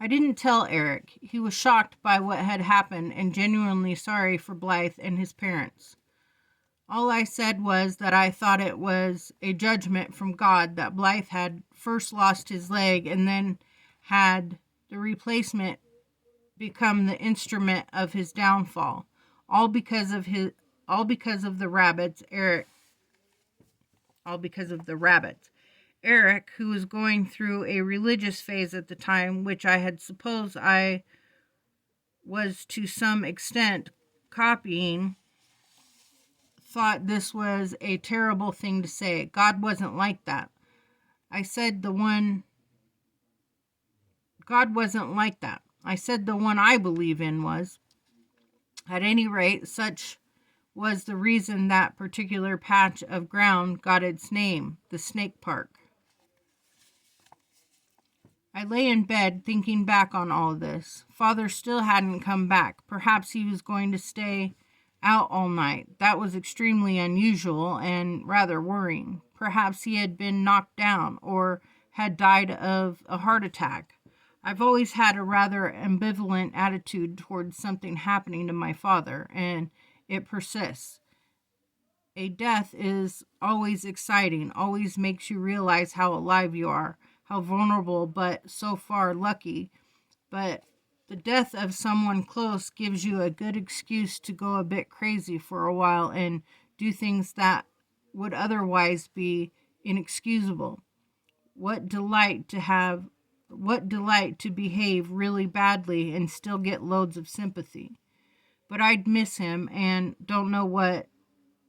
I didn't tell Eric. He was shocked by what had happened and genuinely sorry for Blythe and his parents. All I said was that I thought it was a judgment from God that Blythe had first lost his leg and then had the replacement become the instrument of his downfall. All because of the rabbits, all because of the rabbits. Eric, who was going through a religious phase at the time, which I had supposed I was to some extent copying, thought this was a terrible thing to say. God wasn't like that. I said God wasn't like that. I said the one I believe in was. At any rate, such was the reason that particular patch of ground got its name, the Snake Park. I lay in bed thinking back on all this. Father still hadn't come back. Perhaps he was going to stay out all night. That was extremely unusual and rather worrying. Perhaps he had been knocked down or had died of a heart attack. I've always had a rather ambivalent attitude towards something happening to my father, and it persists. A death is always exciting, always makes you realize how alive you are, how vulnerable, but so far lucky. But the death of someone close gives you a good excuse to go a bit crazy for a while and do things that would otherwise be inexcusable. What delight to behave really badly and still get loads of sympathy. But I'd miss him and don't know what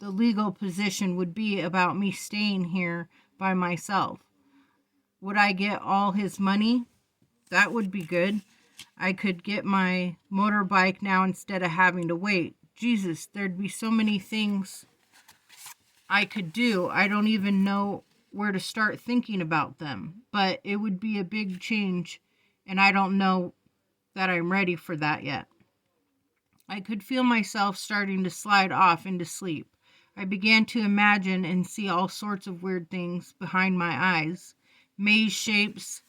the legal position would be about me staying here by myself. Would I get all his money? That would be good. I could get my motorbike now instead of having to wait. Jesus, there'd be so many things I could do. I don't even know where to start thinking about them. But it would be a big change, and I don't know that I'm ready for that yet. I could feel myself starting to slide off into sleep. I began to imagine and see all sorts of weird things behind my eyes, maze shapes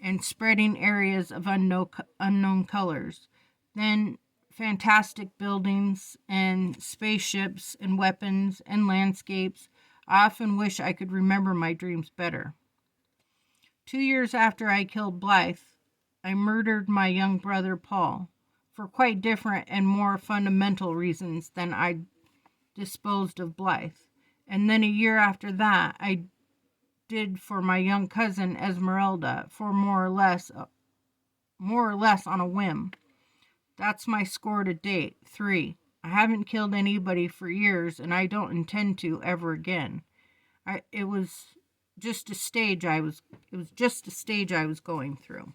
and spreading areas of unknown colors. Then fantastic buildings and spaceships and weapons and landscapes. I often wish I could remember my dreams better. 2 years after I killed Blythe, I murdered my young brother Paul for quite different and more fundamental reasons than I disposed of Blythe. And then a year after that, I did for my young cousin Esmeralda for more or less on a whim. That's my score to date, 3. I haven't killed anybody for years, and I don't intend to ever again. It was just a stage I was going through.